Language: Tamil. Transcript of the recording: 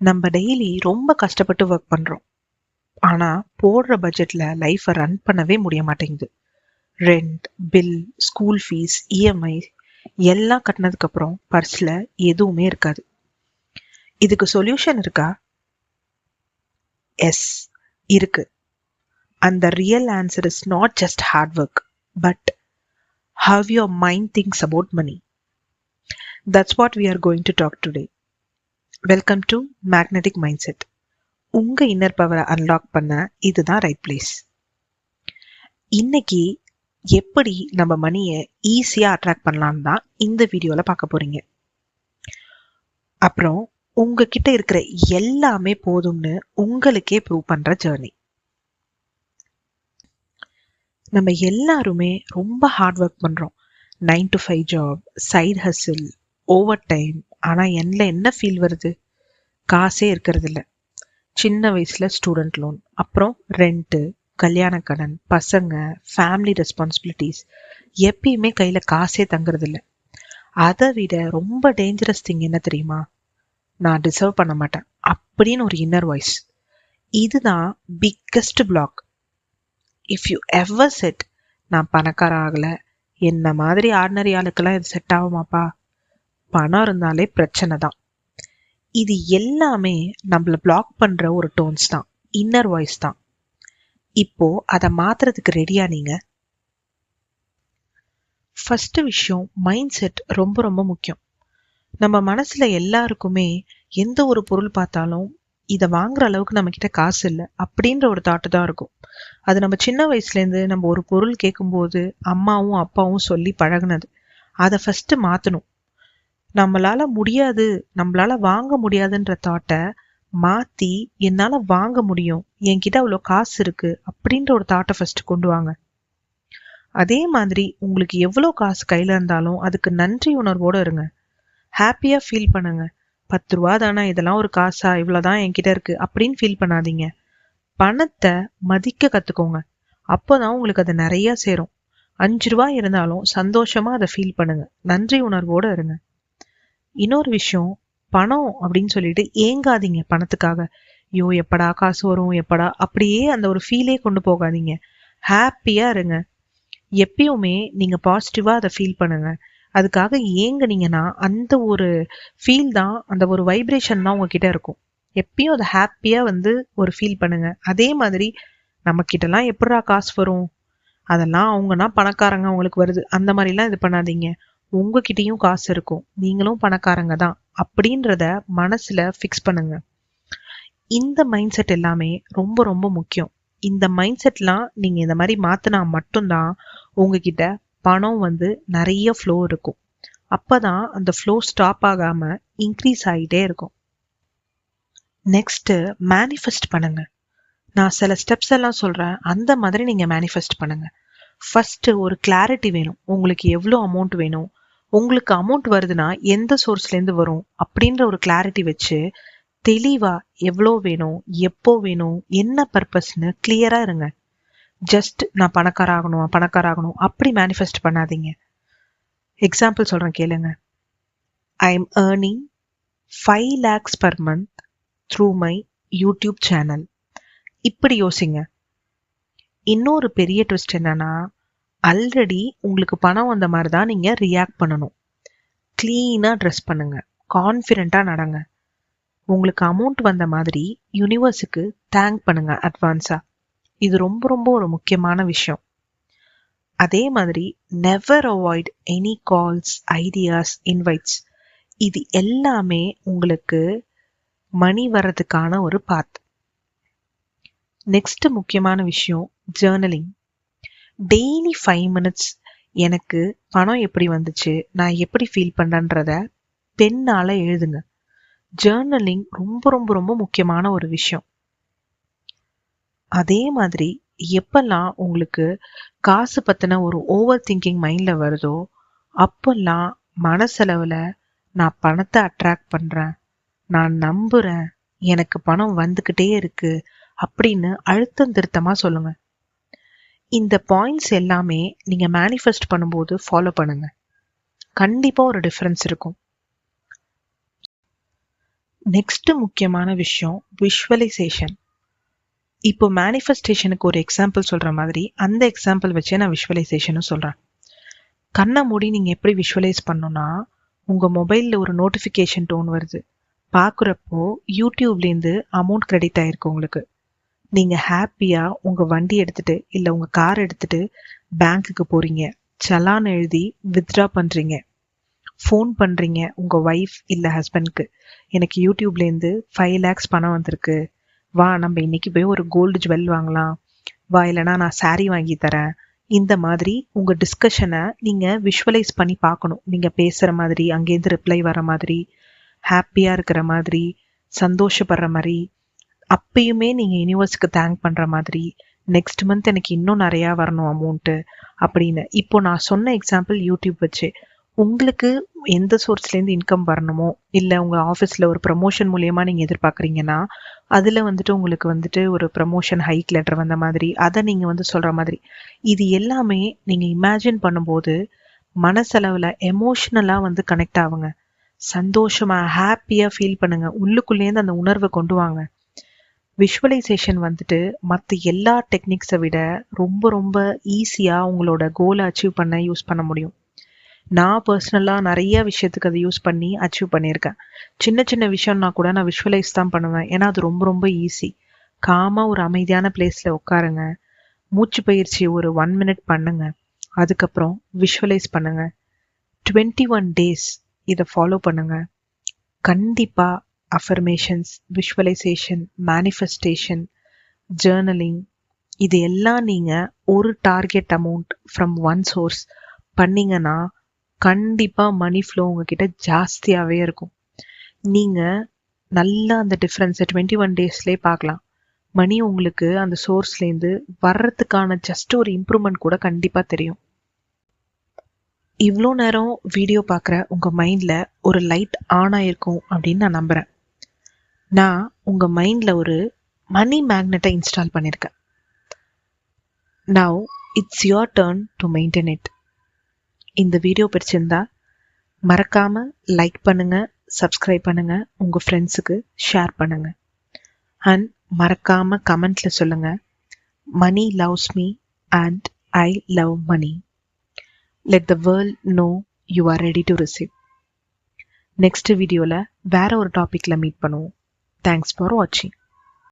நம்ம டெய்லி ரொம்ப கஷ்டப்பட்டு ஒர்க் பண்றோம். ஆனா போடுற பட்ஜெட்ல லைஃபை ரன் பண்ணவே முடிய மாட்டேங்குது. Rent, bill, school fees, EMI எல்லாம் கட்டினதுக்கு அப்புறம் பர்ஸ்ல எதுவுமே இருக்காது. இதுக்கு சொல்யூஷன் இருக்கா? எஸ், இருக்கு. அந்த real answer is not just hard work, but how your mind thinks about money. That's what we are going to talk today. Welcome to magnetic mindset. உங்க இன்னர் பவரை அன்லாக் பண்ண இதுதான் ரைட் பிளேஸ். இன்னைக்கு எப்படி நம்ம மணியை ஈஸியா அட்ராக்ட் பண்ணலாம்னு தான் இந்த வீடியோல பார்க்க போறீங்க. அப்புறம் உங்ககிட்ட இருக்கிற எல்லாமே போதும்னு உங்களுக்கே ப்ரூவ் பண்ற ஜர்னி. நம்ம எல்லாருமே ரொம்ப ஹார்ட் ஒர்க் பண்றோம். 9 to 5 job, side hustle, over time. ஆனா என்ன ஃபீல் வருது? காசே இருக்கிறது இல்ல. சின்ன வயசுல ஸ்டூடெண்ட் லோன், அப்புறம் ரெண்ட், கல்யாண கடன், பசங்க, ஃபேமிலி ரெஸ்பான்சிபிலிட்டிஸ், எப்பயுமே கையில காசே தங்குறது இல்ல. அதை விட ரொம்ப டேஞ்சரஸ் திங் என்ன தெரியுமா? நான் டிசர்வ் பண்ண மாட்டேன் அப்படின்னு ஒரு இன்னர் வாய்ஸ். இதுதான் biggest block. If you ever said நான் பணக்கார ஆகல, என்ன மாதிரி ஆர்டினரி ஆளுக்கெல்லாம் இது செட் ஆகுமாப்பா? பணம் இருந்தாலே பிரச்சனை தான். இது எல்லாமே நம்மள பிளாக் பண்ற ஒரு டோன்ஸ் தான், இன்னர் வாய்ஸ் தான். இப்போ அதை மாத்துறதுக்கு ரெடியா நீங்க? ஃபர்ஸ்ட் விஷயம், மைண்ட் செட் ரொம்ப ரொம்ப முக்கியம். நம்ம மனசுல எல்லாருக்குமே எந்த ஒரு பொருள் பார்த்தாலும் இதை வாங்குற அளவுக்கு நம்ம கிட்ட காசு இல்லை அப்படின்ற ஒரு தாட்டு தான் இருக்கும். அது நம்ம சின்ன வயசுல இருந்து நம்ம ஒரு பொருள் கேட்கும்போது அம்மாவும் அப்பாவும் சொல்லி பழகுனது. அதை ஃபர்ஸ்ட் மாத்தணும். நம்மளால முடியாது, நம்மளால வாங்க முடியாதுன்ற தாட்டை மாத்தி என்னால வாங்க முடியும், என்கிட்ட அவ்வளோ காசு இருக்கு அப்படின்ற ஒரு தாட்டை ஃபர்ஸ்ட் கொண்டு வாங்க. அதே மாதிரி உங்களுக்கு எவ்வளோ காசு கையில இருந்தாலும் அதுக்கு நன்றி உணர்வோட இருங்க. ஹாப்பியா ஃபீல் பண்ணுங்க. 10 ரூபா தானே, இதெல்லாம் ஒரு காசா, இவ்வளவுதான் என்கிட்ட இருக்கு அப்படின்னு ஃபீல் பண்ணாதீங்க. பணத்தை மதிக்க கத்துக்கோங்க. அப்போதான் உங்களுக்கு அது நிறைய சேரும். 5 ரூபாய் இருந்தாலும் சந்தோஷமா அதை ஃபீல் பண்ணுங்க. நன்றி உணர்வோட இருங்க. இன்னொரு விஷயம், பணம் அப்படின்னு சொல்லிட்டு ஏங்காதீங்க பணத்துக்காக. ஐயோ எப்படா காசு வரும் எப்படா, அப்படியே அந்த ஒரு ஃபீலே கொண்டு போகாதீங்க. ஹாப்பியா இருங்க. எப்பயுமே நீங்க பாசிட்டிவா அதை ஃபீல் பண்ணுங்க. அதுக்காக ஏங்குனீங்கன்னா அந்த ஒரு ஃபீல் தான், அந்த ஒரு வைப்ரேஷன் தான் உங்ககிட்ட இருக்கும். எப்பயும் அதை ஹாப்பியா ஒரு ஃபீல் பண்ணுங்க. அதே மாதிரி நம்ம கிட்டலாம் எப்படா காசு வரும், அதெல்லாம் அவங்கன்னா பணக்காரங்க அவங்களுக்கு வருது, அந்த மாதிரிலாம் இது பண்ணாதீங்க. உங்ககிட்டயும் காசு இருக்கும், நீங்களும் பணக்காரங்க தான் அப்படின்றத மனசுல ஃபிக்ஸ் பண்ணுங்க. இந்த மைண்ட் செட் எல்லாமே ரொம்ப ரொம்ப முக்கியம். இந்த மைண்ட் செட்லாம் நீங்க இந்த மாதிரி மாத்தினா மட்டும்தான் உங்ககிட்ட பணம் நிறைய ஃப்ளோ இருக்கும். அப்பதான் அந்த ஃப்ளோ ஸ்டாப் ஆகாம இன்க்ரீஸ் ஆகிட்டே இருக்கும். நெக்ஸ்ட், மேனிஃபெஸ்ட் பண்ணுங்க. நான் சில ஸ்டெப்ஸ் எல்லாம் சொல்றேன், அந்த மாதிரி நீங்க மேனிஃபெஸ்ட் பண்ணுங்க. ஃபர்ஸ்ட் ஒரு கிளாரிட்டி வேணும். உங்களுக்கு எவ்வளோ அமௌண்ட் வேணும், உங்களுக்கு அமௌண்ட் வருதுன்னா எந்த சோர்ஸ்ல இருந்து வரும் அப்படின்ற ஒரு கிளாரிட்டி வச்சு தெளிவா எவ்வளோ வேணும், எப்போ வேணும், என்ன பர்பஸ்ன்னு கிளியரா இருங்க. ஜஸ்ட் நான் பணக்கார ஆகணும் அப்படி மேனிஃபெஸ்ட் பண்ணாதீங்க. எக்ஸாம்பிள் சொல்றேன் கேளுங்க. I am earning 5 lakhs per month through my YouTube channel. இப்படி யோசிங்க. இன்னொரு பெரிய ட்விஸ்ட் என்னன்னா, ஆல்ரெடி உங்களுக்கு பணம் வந்த மாதிரி தான் நீங்க ரியாக்ட் பண்ணணும். கிளீனா ட்ரெஸ் பண்ணுங்க, கான்ஃபிடென்ட்டா நடங்க. உங்களுக்கு அமௌண்ட் வந்த மாதிரி யூனிவர்ஸுக்கு தேங்க் பண்ணுங்க அட்வான்ஸா. இது ரொம்ப ரொம்ப ஒரு முக்கியமான விஷயம். அதே மாதிரி never avoid any calls, ideas, invites. இது எல்லாமே உங்களுக்கு மணி வர்றதுக்கான ஒரு பாத். நெக்ஸ்ட் முக்கியமான விஷயம், ஜேர்னலிங். டெய்லி 5 minutes எனக்கு பணம் எப்படி வந்துச்சு, நான் எப்படி ஃபீல் பண்றேன்றத பெண்ணால எழுதுங்க. ஜேர்னலிங் ரொம்ப ரொம்ப ரொம்ப முக்கியமான ஒரு விஷயம். அதே மாதிரி எப்பெல்லாம் உங்களுக்கு காசு பத்தின ஒரு ஓவர் திங்கிங் மைண்ட்ல வருதோ அப்பெல்லாம் மனசளவுல நான் பணத்தை அட்ராக்ட் பண்றேன், நான் நம்புறேன், எனக்கு பணம் வந்துகிட்டே இருக்கு அப்படின்னு அழுத்தம் திருத்தமா சொல்லுங்க. இந்த பாயிண்ட்ஸ் எல்லாமே நீங்க மேனிஃபெஸ்ட் பண்ணும்போது ஃபாலோ பண்ணுங்க. கண்டிப்பா ஒரு டிஃபரன்ஸ் இருக்கும். நெக்ஸ்ட் முக்கியமான விஷயம் விஷுவலைசேஷன். இப்போ மேனிஃபெஸ்டேஷனுக்கு ஒரு எக்ஸாம்பிள் சொல்ற மாதிரி அந்த எக்ஸாம்பிள் வச்சே நான் விஷுவலைசேஷனும் சொல்றேன். கண்ணை மூடி நீங்க எப்படி விஷுவலைஸ் பண்ணணும்னா, உங்க மொபைல்ல ஒரு நோட்டிஃபிகேஷன் டோன் வருது, பார்க்குறப்போ யூடியூப்லேருந்து அமௌண்ட் கிரெடிட் ஆயிருக்கு உங்களுக்கு. நீங்க ஹாப்பியா உங்க வண்டி எடுத்துட்டு இல்ல உங்க கார் எடுத்துட்டு பேங்க்குக்கு போறீங்க, சலான் எழுதி வித்ட்ரா பண்றீங்க, ஃபோன் பண்றீங்க உங்க ஒய்ஃப் இல்ல ஹஸ்பண்ட்க்கு, எனக்கு யூடியூப்லேருந்து 5 lakhs பணம் வந்திருக்கு, வா நம்ம இன்னைக்கு போய் ஒரு கோல்டு ஜுவல் வாங்கலாம், வா இல்லைனா நான் saree வாங்கி தரேன். இந்த மாதிரி உங்க டிஸ்கஷனை நீங்க விஷுவலைஸ் பண்ணி பார்க்கணும். நீங்க பேசுற மாதிரி, அங்கேருந்து ரிப்ளை வர மாதிரி, ஹாப்பியா இருக்கிற மாதிரி, சந்தோஷப்படுற மாதிரி, அப்பயுமே நீங்க யூனிவர்ஸ்க்கு தேங்க் பண்ற மாதிரி, நெக்ஸ்ட் மந்த் எனக்கு இன்னும் நிறையா வரணும் அமௌண்ட்டு அப்படின்னு. இப்போ நான் சொன்ன எக்ஸாம்பிள் யூடியூப் வச்சு. உங்களுக்கு எந்த சோர்ஸ்லேருந்து இன்கம் வரணுமோ, இல்லை உங்கள் ஆஃபீஸில் ஒரு ப்ரமோஷன் மூலியமா நீங்கள் எதிர்பார்க்குறீங்கன்னா அதில் வந்துட்டு உங்களுக்கு வந்துட்டு ஒரு ப்ரமோஷன் ஹைக் லெட்டர் வந்த மாதிரி, அதை நீங்கள் வந்து சொல்கிற மாதிரி, இது எல்லாமே நீங்கள் இமேஜின் பண்ணும்போது மனசளவில் எமோஷ்னலாக வந்து கனெக்ட் ஆகுங்க. சந்தோஷமாக ஹாப்பியாக ஃபீல் பண்ணுங்க. உள்ளுக்குள்ளேருந்து அந்த உணர்வை கொண்டு வாங்க. விஷுவலைசேஷன் வந்துட்டு மற்ற எல்லா டெக்னிக்ஸை விட ரொம்ப ரொம்ப ஈஸியாக உங்களோட கோலை அச்சீவ் பண்ண யூஸ் பண்ண முடியும். நான் பர்சனலாக நிறைய விஷயத்துக்கு அதை யூஸ் பண்ணி அச்சீவ் பண்ணியிருக்கேன். சின்ன சின்ன விஷயம்னா கூட நான் விஷுவலைஸ் தான் பண்ணுவேன். ஏன்னா அது ரொம்ப ரொம்ப ஈஸி. காமாக ஒரு அமைதியான பிளேஸில் உட்காருங்க, மூச்சு பயிற்சி ஒரு 1 minute பண்ணுங்க, அதுக்கப்புறம் விஷுவலைஸ் பண்ணுங்க. 21 days இதை ஃபாலோ பண்ணுங்க. கண்டிப்பாக அஃபர்மேஷன்ஸ், விஷுவலைசேஷன், மேனிஃபெஸ்டேஷன், ஜேர்னலிங், இது எல்லாம் நீங்கள் ஒரு target amount from one source பண்ணீங்கன்னா கண்டிப்பாக மணி ஃப்ளோ உங்ககிட்ட ஜாஸ்தியாகவே இருக்கும். நீங்கள் நல்லா அந்த டிஃப்ரென்ஸை 21 daysலேயே பார்க்கலாம். மணி உங்களுக்கு அந்த சோர்ஸ்லேருந்து வர்றதுக்கான ஜஸ்ட் ஒரு இம்ப்ரூவ்மெண்ட் கூட கண்டிப்பாக தெரியும். இவ்வளோ நேரம் வீடியோ பார்க்குற உங்கள் மைண்டில் ஒரு லைட் ஆன் ஆகிருக்கும் அப்படின்னு நான் நம்புகிறேன். நான் உங்கள் மைண்டில் ஒரு மணி மேக்னெட்டை இன்ஸ்டால் பண்ணியிருக்கேன். Now it's your turn to maintain it. இந்த வீடியோ பிடிச்சிருந்தா மறக்காம லைக் பண்ணுங்க, சப்ஸ்கிரைப் பண்ணுங்க, உங்க ஃப்ரெண்ட்ஸுக்கு ஷேர் பண்ணுங்க. அண்ட் மறக்காம கமெண்ட்ல சொல்லுங்க, money loves me and I love money. Let the world know you are ready to receive. Next வீடியோவில் வேற ஒரு டாபிக்ல மீட் பண்ணுவோம். தேங்க்ஸ் ஃபார் வாட்சிங்.